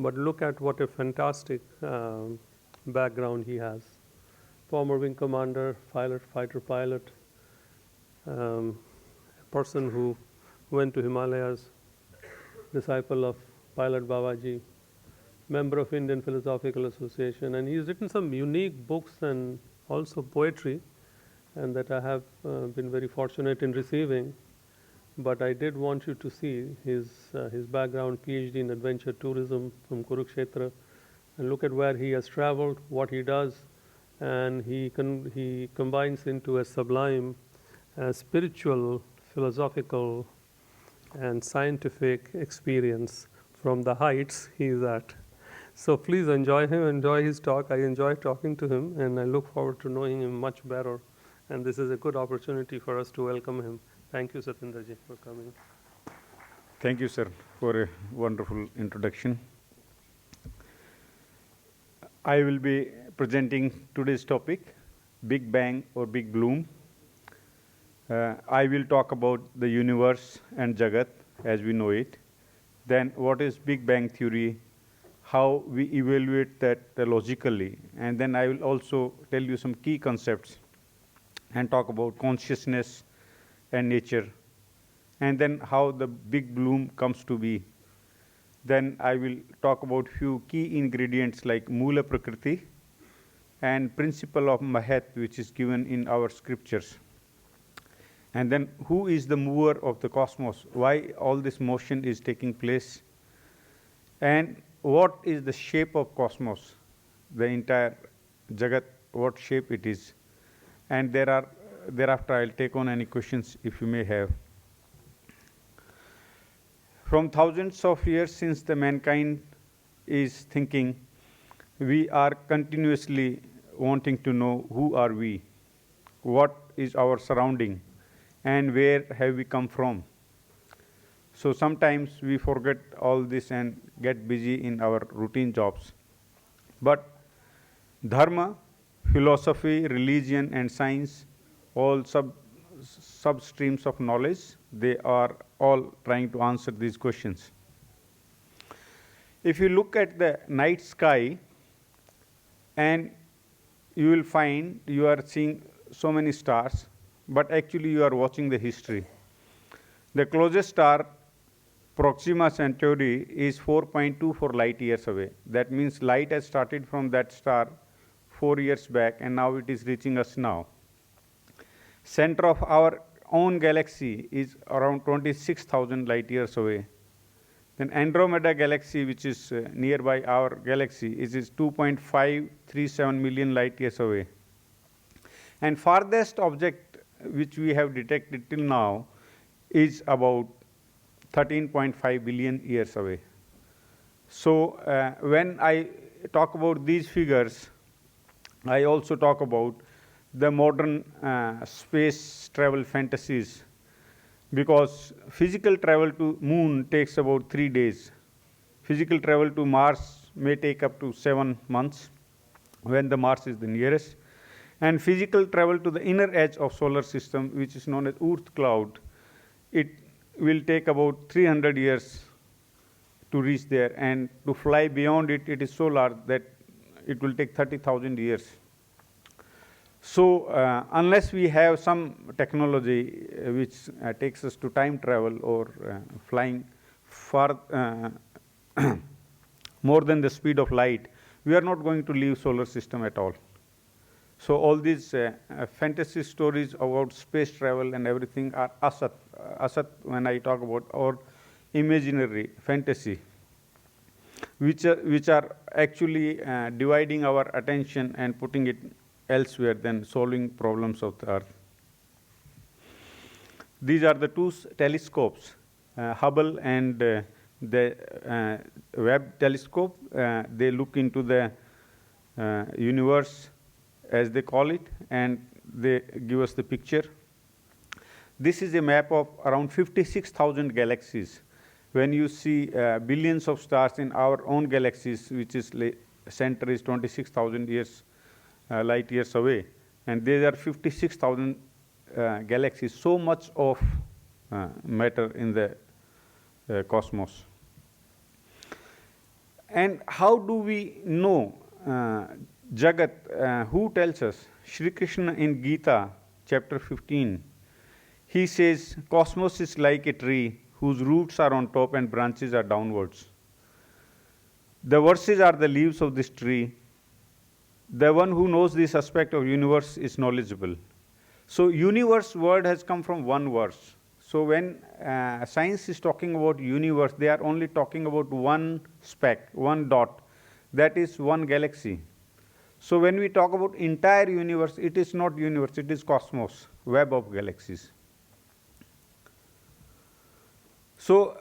but look at what a fantastic background he has. Former wing commander, fighter pilot, a person who went to Himalayas, disciple of pilot Babaji, member of Indian Philosophical Association, and he's written some unique books and also poetry, and that I have been very fortunate in receiving. But I did want you to see his background, PhD in adventure tourism from Kurukshetra, and look at where he has traveled, what he does, and he combines into a sublime, spiritual, philosophical, and scientific experience from the heights he is at. So please enjoy him, enjoy his talk. I enjoy talking to him, and I look forward to knowing him much better. And this is a good opportunity for us to welcome him. Thank you, Satinder ji, for coming. Thank you, sir, for a wonderful introduction. I will be presenting today's topic, Big Bang or Big Bloom. I will talk about the universe and Jagat as we know it. Then what is Big Bang theory, how we evaluate that logically. And then I will also tell you some key concepts and talk about consciousness and nature, and then how the big bloom comes to be. Then I will talk about few key ingredients like Mula Prakriti and principle of Mahat, which is given in our scriptures. And then who is the mover of the cosmos, why all this motion is taking place, and what is the shape of cosmos, the entire Jagat, what shape it is. And thereafter I'll take on any questions if you may have. From thousands of years since the mankind is thinking, we are continuously wanting to know who are we, what is our surrounding, and where have we come from. So sometimes we forget all this and get busy in our routine jobs. But dharma, philosophy, religion, and science, all substreams of knowledge, they are all trying to answer these questions. If you look at the night sky, and you will find you are seeing so many stars, but actually you are watching the history. The closest star, Proxima Centauri, is 4.24 light years away. That means light has started from that star 4 years back, and now it is reaching us now. Center of our own galaxy is around 26,000 light years away. Then Andromeda galaxy, which is nearby our galaxy, is 2.537 million light years away. And farthest object which we have detected till now is about 13.5 billion years away. So when I talk about these figures, I also talk about the modern space travel fantasies, because physical travel to moon takes about 3 days. Physical travel to Mars may take up to 7 months when the Mars is the nearest. And physical travel to the inner edge of solar system, which is known as Oort cloud, it will take about 300 years to reach there. And to fly beyond it, it is so large that it will take 30,000 years. So unless we have some technology which takes us to time travel or flying far more than the speed of light, we are not going to leave solar system at all. So all these fantasy stories about space travel and everything are asat. Asat, when I talk about, or imaginary fantasy, which are actually dividing our attention and putting it elsewhere than solving problems of the earth. These are the two telescopes, Hubble and the Webb telescope. They look into the universe, as they call it, and they give us the picture. This is a map of around 56,000 galaxies. When you see billions of stars in our own galaxies, which is center is 26,000 years light years away, and there are 56,000 galaxies, so much of matter in the cosmos. And how do we know Jagat? Who tells us? Shri Krishna in Gita, chapter 15, he says, cosmos is like a tree whose roots are on top and branches are downwards. The verses are the leaves of this tree. The one who knows this aspect of universe is knowledgeable. So universe word has come from one verse. So when science is talking about universe, they are only talking about one speck, one dot. That is one galaxy. So when we talk about entire universe, it is not universe, it is cosmos, web of galaxies. So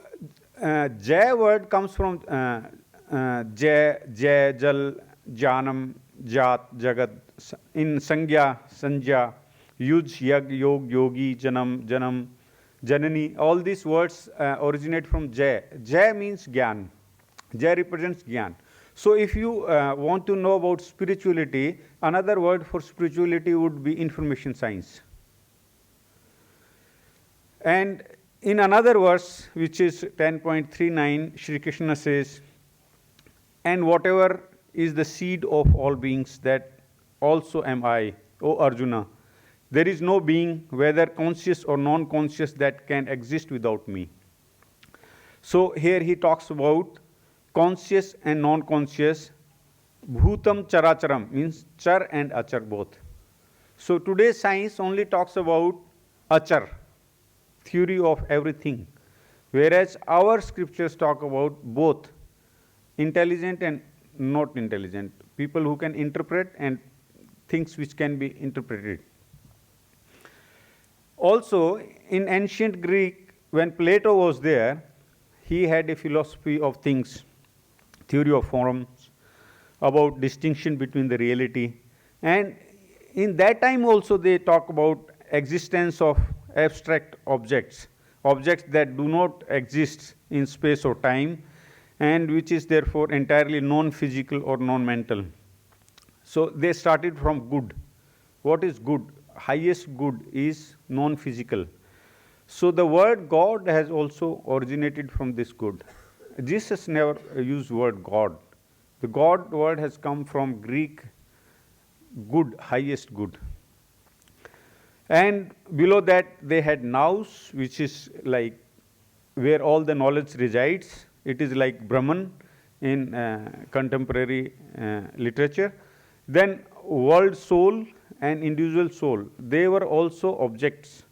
Jai word comes from Jai, Jal, Janam, Jat, Jagat. In Sangya, Sanja, Yuj, Yag, Yog, Yogi, Janam, Janam, Janani. All these words originate from Jai. Jai means Gyan. Jai represents Gyan. So if you want to know about spirituality, another word for spirituality would be information science. And in another verse, which is 10.39, Shri Krishna says, and whatever is the seed of all beings, that also am I, O Arjuna. There is no being, whether conscious or non-conscious, that can exist without me. So here he talks about conscious and non-conscious. Bhutam characharam means char and achar both. So today's science only talks about achar, theory of everything, whereas our scriptures talk about both intelligent and not intelligent, people who can interpret and things which can be interpreted. Also, in ancient Greek, when Plato was there, he had a philosophy of things, theory of forms, about distinction between the reality. And in that time also they talk about existence of abstract objects, objects that do not exist in space or time, and which is therefore entirely non-physical or non-mental. So they started from good. What is good? Highest good is non-physical. So the word God has also originated from this good. Jesus never used word God. The God word has come from Greek good, highest good. And below that they had nous, which is like where all the knowledge resides. It is like Brahman in contemporary literature. Then world soul and individual soul, they were also objects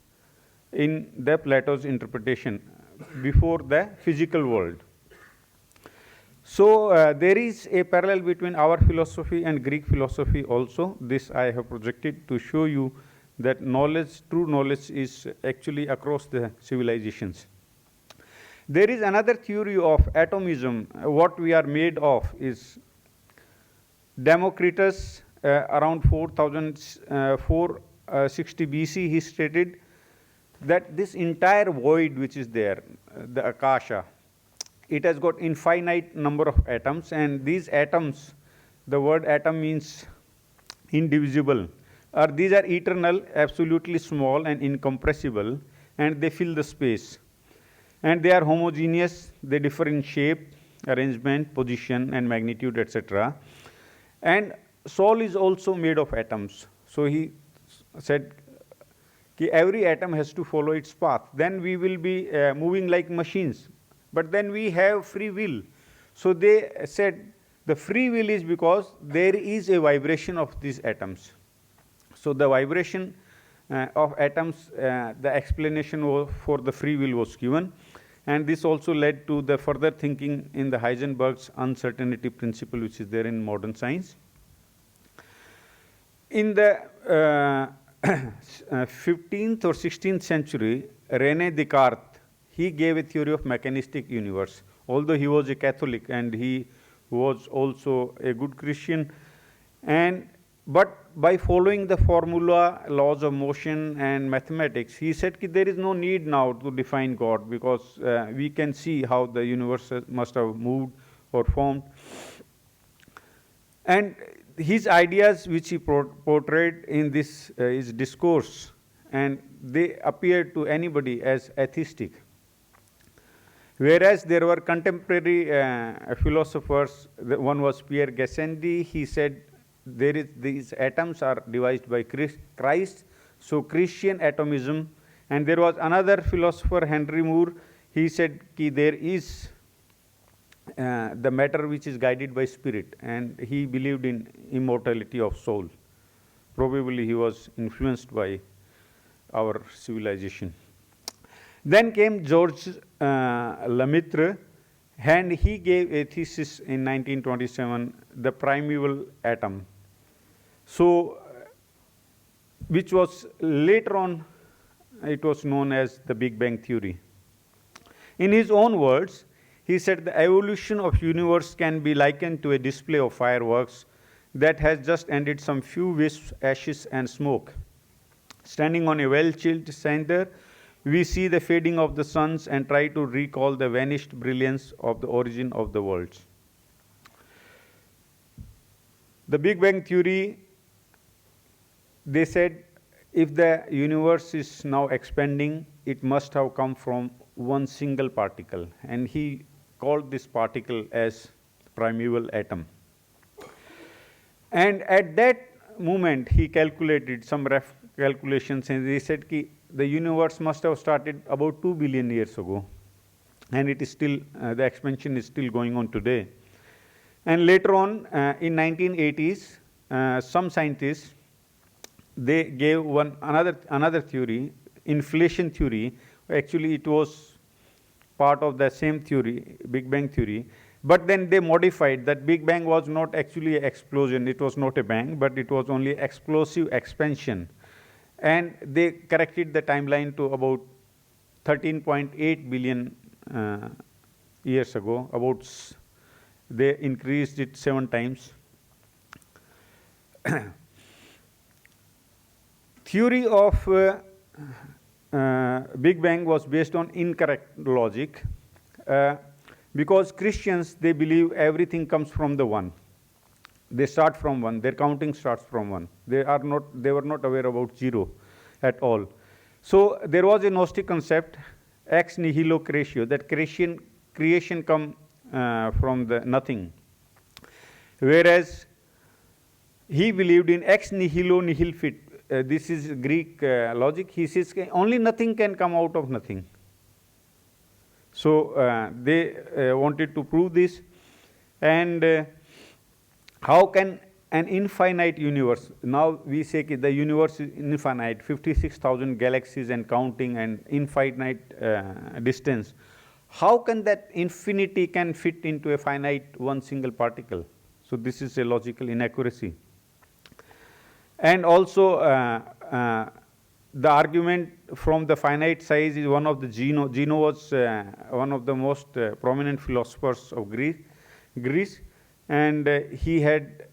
in the Plato's interpretation before the physical world. So there is a parallel between our philosophy and Greek philosophy also. This I have projected to show you that knowledge, true knowledge, is actually across the civilizations. There is another theory of atomism. What we are made of is Democritus, around 460 BC, he stated that this entire void which is there, the Akasha, it has got infinite number of atoms, and these atoms, the word atom means indivisible, or these are eternal, absolutely small and incompressible, and they fill the space. And they are homogeneous, they differ in shape, arrangement, position, and magnitude, etc. And soul is also made of atoms. So he said that every atom has to follow its path. Then we will be moving like machines. But then we have free will. So they said the free will is because there is a vibration of these atoms. So the vibration of atoms, the explanation for the free will was given. And this also led to the further thinking in the Heisenberg's uncertainty principle, which is there in modern science. In the 15th or 16th century, René Descartes, he gave a theory of mechanistic universe. Although he was a Catholic and he was also a good Christian, but by following the formula, laws of motion and mathematics, he said that there is no need now to define God, because we can see how the universe must have moved or formed. And his ideas, which he portrayed in this his discourse, and they appeared to anybody as atheistic. Whereas there were contemporary philosophers, one was Pierre Gassendi. He said these atoms are devised by Christ, so Christian atomism. And there was another philosopher, Henry Moore. He said there is the matter which is guided by spirit, and he believed in immortality of soul. Probably he was influenced by our civilization. Then came Georges Lemaitre, and he gave a thesis in 1927, the primeval atom. So, which was later on, it was known as the Big Bang theory. In his own words, he said the evolution of universe can be likened to a display of fireworks that has just ended some few wisps, ashes, and smoke. Standing on a well-chilled Satinder, we see the fading of the suns and try to recall the vanished brilliance of the origin of the worlds. The Big Bang theory, they said, if the universe is now expanding, it must have come from one single particle. And he called this particle as primeval atom. And at that moment, he calculated some rough calculations, and he said the universe must have started about 2 billion years ago, and it is still the expansion is still going on today. And later on, in 1980s, some scientists, they gave another theory, inflation theory. Actually, it was part of the same theory, Big Bang theory. But then they modified that Big Bang was not actually an explosion. It was not a bang, but it was only explosive expansion. And they corrected the timeline to about 13.8 billion years ago. They increased it 7 times. Theory of Big Bang was based on incorrect logic, because Christians, they believe everything comes from the one. They start from one. Their counting starts from one. They were not aware about 0 at all. So there was a Gnostic concept, ex nihilo creatio, that creation come from the nothing. Whereas he believed in ex nihilo nihil fit. This is Greek logic. He says only nothing can come out of nothing. So they wanted to prove this. And how can an infinite universe, now we say the universe is infinite, 56,000 galaxies and counting, and infinite distance. How can that infinity can fit into a finite one single particle? So this is a logical inaccuracy. And also the argument from the finite size is one of the Zeno. Zeno was one of the most prominent philosophers of Greece, and he had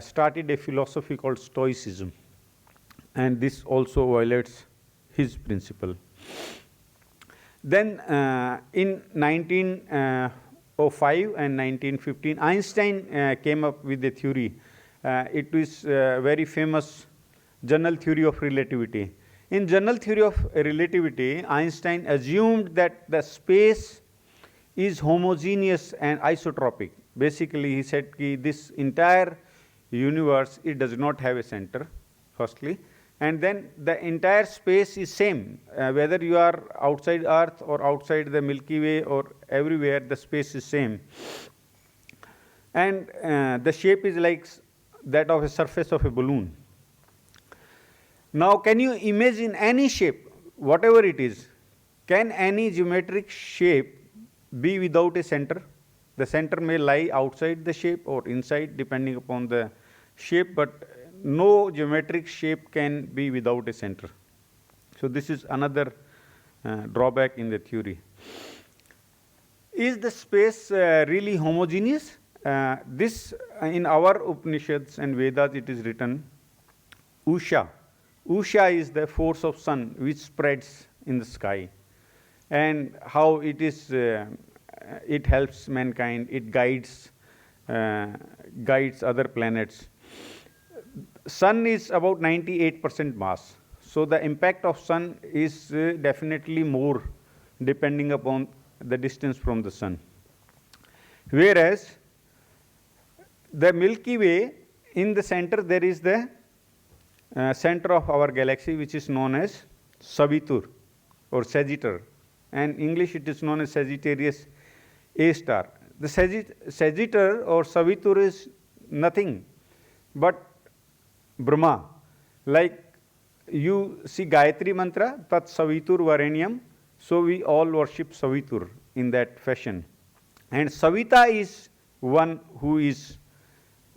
started a philosophy called Stoicism, and this also violates his principle. Then in 1905 and 1915, Einstein came up with a theory. It is very famous general theory of relativity. In general theory of relativity, Einstein assumed that the space is homogeneous and isotropic. Basically, he said this entire universe, it does not have a center, firstly, and then the entire space is same. Whether you are outside Earth or outside the Milky Way or everywhere, the space is same. And the shape is like that of a surface of a balloon. Now, can you imagine any shape, whatever it is? Can any geometric shape be without a center? The center may lie outside the shape or inside, depending upon the shape, but no geometric shape can be without a center. So this is another drawback in the theory. Is the space really homogeneous? This in our Upanishads and Vedas it is written, Usha. Usha is the force of sun which spreads in the sky, and how it is. It helps mankind. It guides other planets. Sun is about 98% mass. So the impact of sun is definitely more, depending upon the distance from the sun. Whereas the Milky Way, in the center there is the center of our galaxy, which is known as Savitur or Sagitter, and in English it is known as Sagittarius A star. The Sagitter or Savitur is nothing but Brahma. Like you see Gayatri mantra, Tat Savitur Varenyam, so we all worship Savitur in that fashion. And Savita is one who is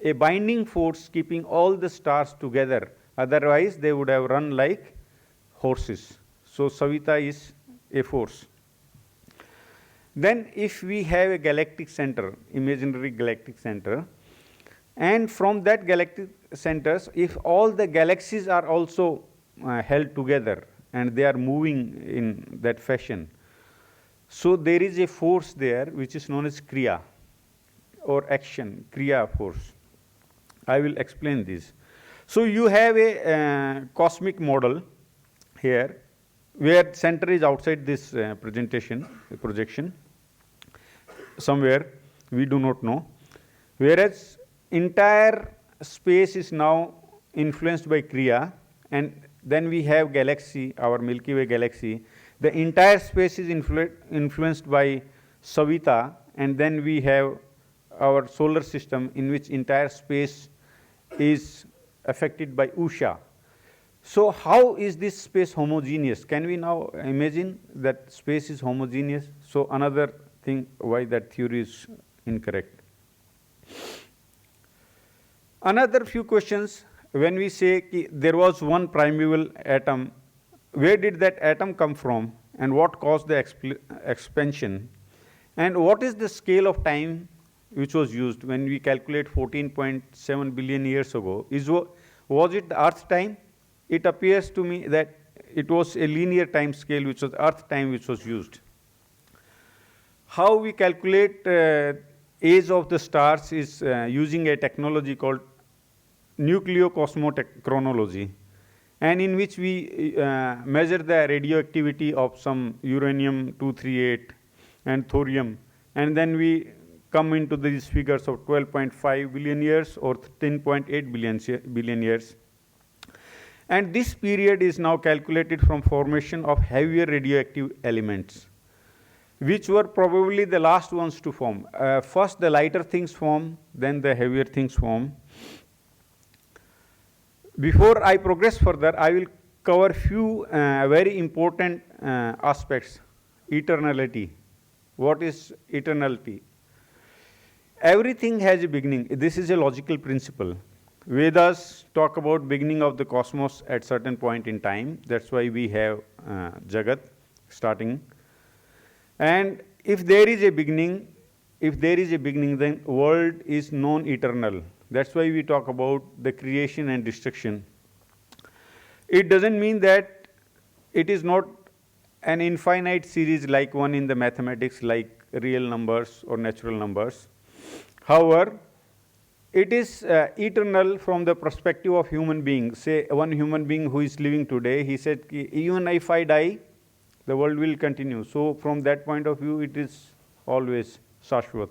a binding force keeping all the stars together. Otherwise, they would have run like horses. So Savita is a force. Then if we have a galactic center, imaginary galactic center, and from that galactic centers, if all the galaxies are also held together and they are moving in that fashion, so there is a force there which is known as Kriya or action, Kriya force. I will explain this. So you have a cosmic model here where center is outside this projection, somewhere, we do not know. Whereas entire space is now influenced by Kriya, and then we have galaxy, our Milky Way galaxy. The entire space is influenced by Savita, and then we have our solar system in which entire space is affected by Usha. So how is this space homogeneous? Can we now imagine that space is homogeneous? So another thing why that theory is incorrect. Another few questions, when we say there was one primeval atom, where did that atom come from and what caused the expansion? And what is the scale of time which was used when we calculate 14.7 billion years ago? Was it the Earth time? It appears to me that it was a linear time scale, which was Earth time, which was used. How we calculate age of the stars is using a technology called nucleocosmochronology, and in which we measure the radioactivity of some uranium-238 and thorium, and then we come into these figures of 12.5 billion years or 10.8 billion years. And this period is now calculated from formation of heavier radioactive elements, which were probably the last ones to form. First the lighter things form, then the heavier things form. Before I progress further, I will cover few very important aspects. Eternality. What is eternality? Everything has a beginning. This is a logical principle. Vedas talk about beginning of the cosmos at certain point in time. That's why we have Jagat starting. And if there is a beginning, then world is non-eternal. That's why we talk about the creation and destruction. It doesn't mean that it is not an infinite series like one in the mathematics, like real numbers or natural numbers. However, it is eternal from the perspective of human beings. Say one human being who is living today, he said, even if I die, the world will continue. So from that point of view, it is always Shashwat.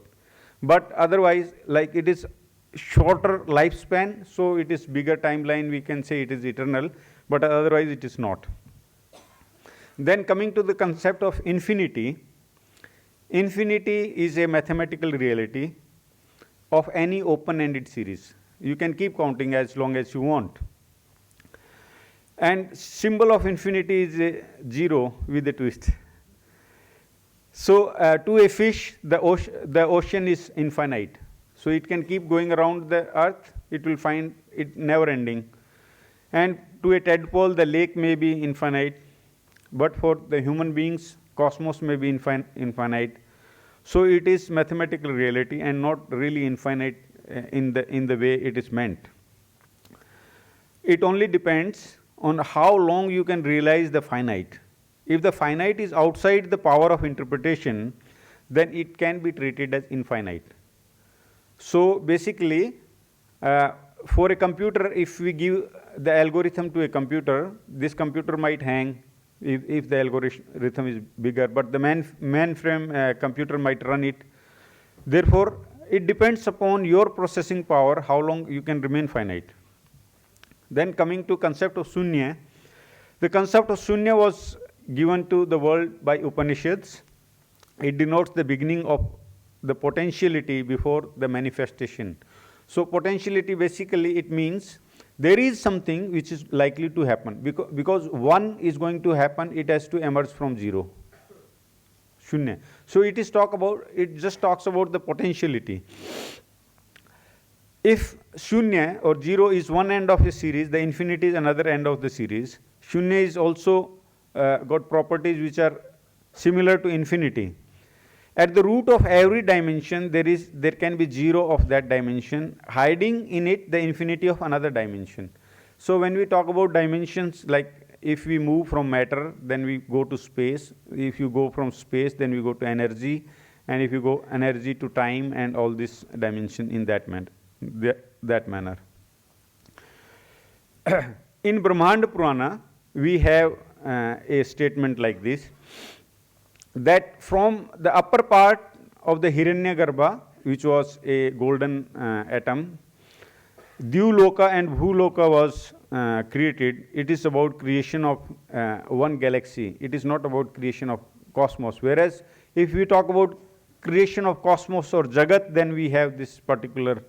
But otherwise, like it is shorter lifespan, so it is bigger timeline, we can say it is eternal, but otherwise it is not. Then coming to the concept of infinity, infinity is a mathematical reality of any open-ended series. You can keep counting as long as you want. And symbol of infinity is a 0 with a twist. So to a fish, the ocean is infinite. So it can keep going around the earth, it will find it never ending. And to a tadpole, the lake may be infinite, but for the human beings, cosmos may be infinite. So it is mathematical reality and not really infinite in the way it is meant. It only depends on how long you can realize the finite. If the finite is outside the power of interpretation, then it can be treated as infinite. So basically, for a computer, if we give the algorithm to a computer, this computer might hang if the algorithm is bigger, but the mainframe computer might run it. Therefore, it depends upon your processing power, how long you can remain finite. Then coming to concept of Shunya, the concept of Shunya was given to the world by Upanishads. It denotes the beginning of the potentiality before the manifestation. So potentiality, basically it means there is something which is likely to happen. Because one is going to happen, it has to emerge from zero. Shunya. So it just talks about the potentiality. If Shunya or zero is one end of a series, the infinity is another end of the series. Shunya is also got properties which are similar to infinity. At the root of every dimension, there can be zero of that dimension, hiding in it the infinity of another dimension. So when we talk about dimensions, like if we move from matter, then we go to space. If you go from space, then we go to energy. And if you go energy to time and all this dimension in that manner. In Brahmanda Purana, we have a statement like this, that from the upper part of the Hiranyagarbha, which was a golden atom, Dyuloka and Bhuloka was created. It is about creation of one galaxy. It is not about creation of cosmos. Whereas if we talk about creation of cosmos or Jagat, then we have this particular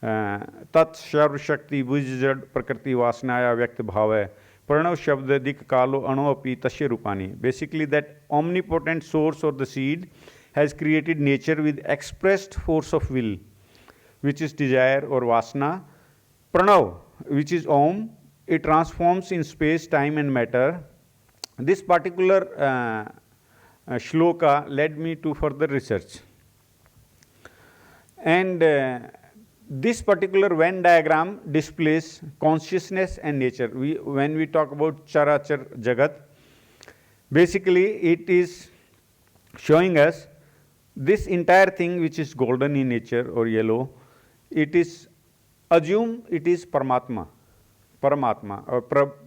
Tat Sarv Shakti Bujjad Prakriti Vasnaya Vyakt Bhava Pranav Shabda Dik Kalo Anu Api Tasya Rupani. Basically, that omnipotent source or the seed has created nature with expressed force of will, which is desire or vasana. Pranav, which is Om, it transforms in space, time and matter. This particular shloka led me to further research. And this particular Venn diagram displays consciousness and nature. When we talk about Charachar Jagat, basically it is showing us this entire thing which is golden in nature or yellow, it is assume it is Paramatma or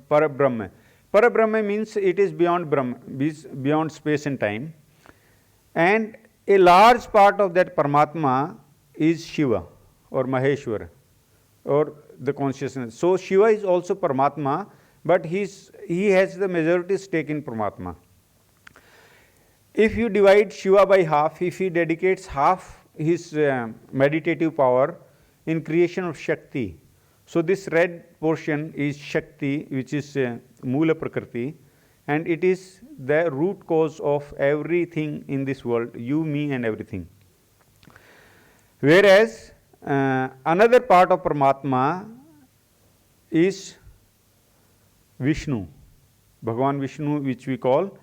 Parabrahma. Parabrahma means it is beyond Brahma, beyond space and time. And a large part of that Paramatma is Shiva or Maheshwara or the consciousness. So Shiva is also Paramatma, but he has the majority stake in Paramatma. If you divide Shiva by half, if he dedicates half his meditative power in creation of Shakti, so this red portion is Shakti, which is Mula Prakriti, and it is the root cause of everything in this world, you, me and everything. Whereas another part of Paramatma is Vishnu, Bhagavan Vishnu, which we call,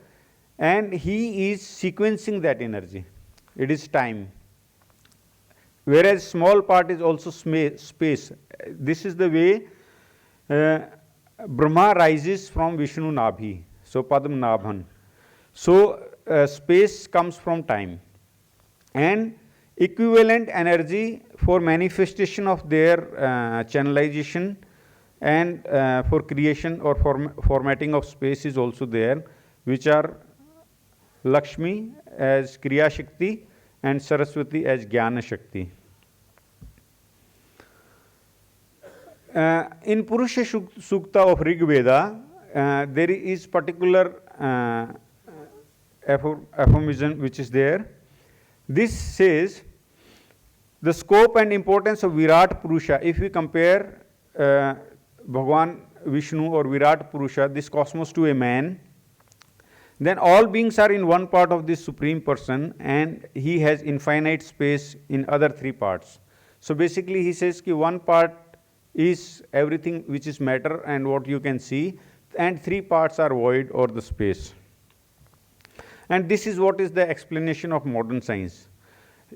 and he is sequencing that energy. It is time. Whereas small part is also space. This is the way Brahma rises from Vishnu Nabhi, so Padma Nabhan. So space comes from time. And equivalent energy for manifestation of their channelization and for creation or formatting of space is also there, which are Lakshmi as Kriya Shakti and Saraswati as Jnana Shakti. In Purusha Sukta of Rig Veda, there is particular aphorism which is there. This says the scope and importance of Virat Purusha. If we compare Bhagavan Vishnu or Virat Purusha, this cosmos, to a man, then all beings are in one part of this Supreme Person and he has infinite space in other three parts. So basically he says that one part is everything which is matter and what you can see, and three parts are void or the space. And this is what is the explanation of modern science.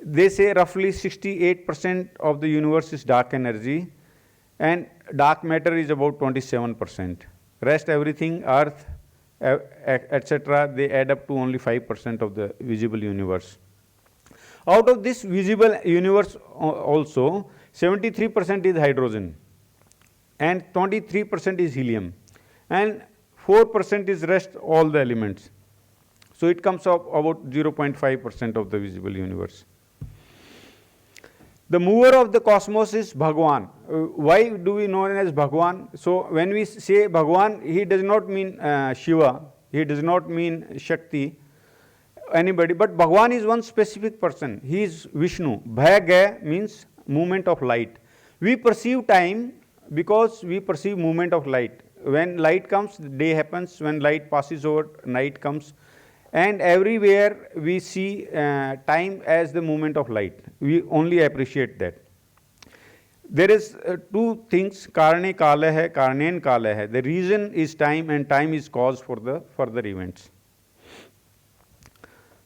They say roughly 68% of the universe is dark energy and dark matter is about 27%. Rest everything, earth, etc., they add up to only 5% of the visible universe. Out of this visible universe also, 73% is hydrogen and 23% is helium. And 4% is rest all the elements. So it comes up about 0.5% of the visible universe. The mover of the cosmos is Bhagwan. Why do we know him as Bhagwan? So when we say Bhagwan, he does not mean Shiva, he does not mean Shakti, anybody, but Bhagwan is one specific person. He is Vishnu. Bhaya means movement of light. We perceive time because we perceive movement of light. When light comes, day happens. When light passes over, night comes. And everywhere we see time as the movement of light. We only appreciate that. There is two things, Karne Kala hai, Karnen Kala hai. The reason is time and time is cause for the further events.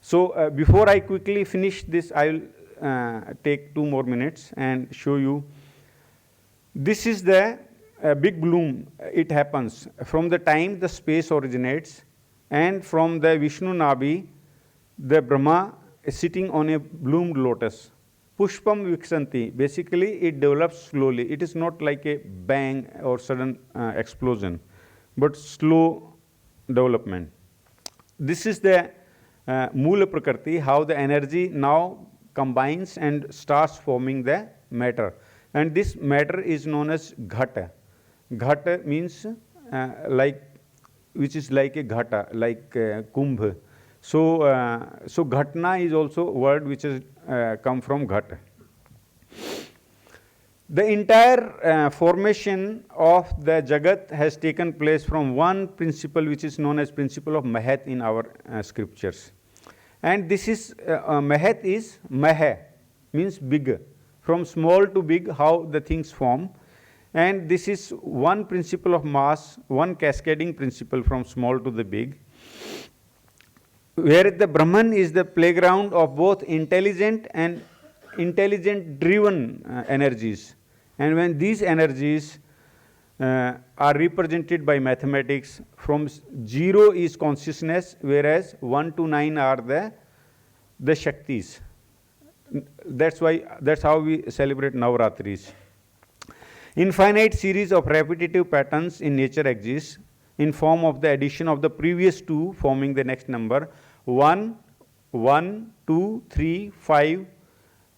So before I quickly finish this, I will take 2 more minutes and show you. This is the big bloom. It happens from the time the space originates, and from the Vishnu Nabhi, the Brahma is sitting on a bloomed lotus. Pushpam Viksanti. Basically, it develops slowly. It is not like a bang or sudden explosion, but slow development. This is the Mula Prakriti, how the energy now combines and starts forming the matter. And this matter is known as Ghata. Ghata means like, which is like a ghata, like kumbh. So, so ghatna is also a word which has come from ghata. The entire formation of the Jagat has taken place from one principle which is known as principle of Mahat in our scriptures. And this is, Mahat is Maha, means big. From small to big, how the things form. And this is one principle of mass, one cascading principle from small to the big, where the Brahman is the playground of both intelligent and intelligent driven energies. And when these energies are represented by mathematics, from 0 is consciousness, whereas 1 to 9 are the Shaktis. That's how we celebrate Navratris. Infinite series of repetitive patterns in nature exist in form of the addition of the previous 2 forming the next number 1, 1, 2, 3, 5,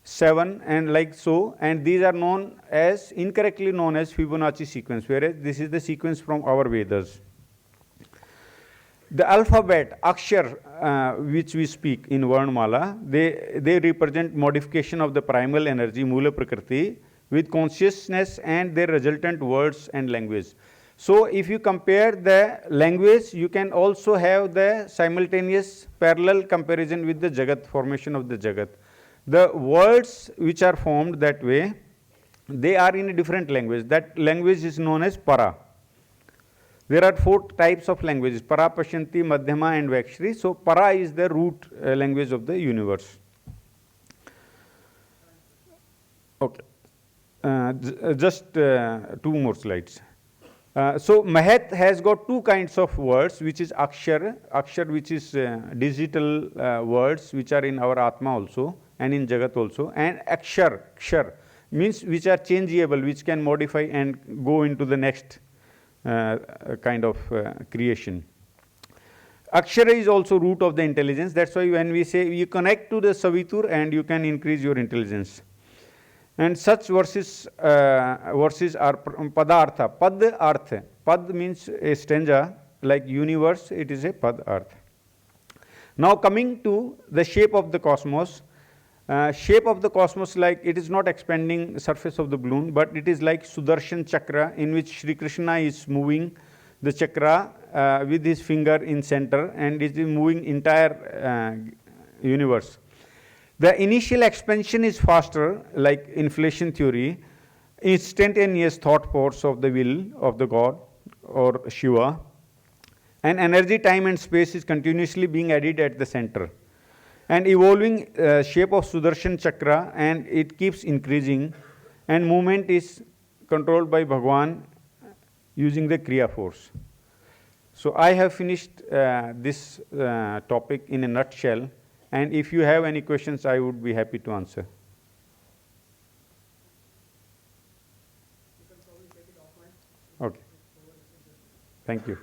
7 and like so, and these are known as, incorrectly known as Fibonacci sequence, whereas this is the sequence from our Vedas. The alphabet, Akshar, which we speak in Varnmala, they represent modification of the primal energy, Mula Prakriti, with consciousness and their resultant words and language. So if you compare the language, you can also have the simultaneous parallel comparison with the Jagat, formation of the Jagat. The words which are formed that way, they are in a different language. That language is known as Para. There are 4 types of languages, Para, Pashanti, Madhyama and Vakshri. So Para is the root language of the universe. Okay. Just 2 more slides. So Mahat has got 2 kinds of words, which is Akshar, which is digital words which are in our Atma also and in Jagat also, and Akshar, Kshar, means which are changeable, which can modify and go into the next kind of creation. Akshara is also root of the intelligence. That's why when we say you connect to the Savitur and you can increase your intelligence. And such verses are Padartha, Pad Artha. Pad means a stanza, like universe, it is a Pad Artha. Now coming to the shape of the cosmos. Shape of the cosmos, like it is not expanding surface of the balloon, but it is like Sudarshan Chakra, in which Shri Krishna is moving the chakra with his finger in center, and it is moving entire universe. The initial expansion is faster, like inflation theory, instantaneous thought force of the will of the God or Shiva, and energy, time and space is continuously being added at the center. And evolving shape of Sudarshan Chakra, and it keeps increasing, and movement is controlled by Bhagwan using the Kriya force. So I have finished this topic in a nutshell. And if you have any questions, I would be happy to answer. Okay. Thank you.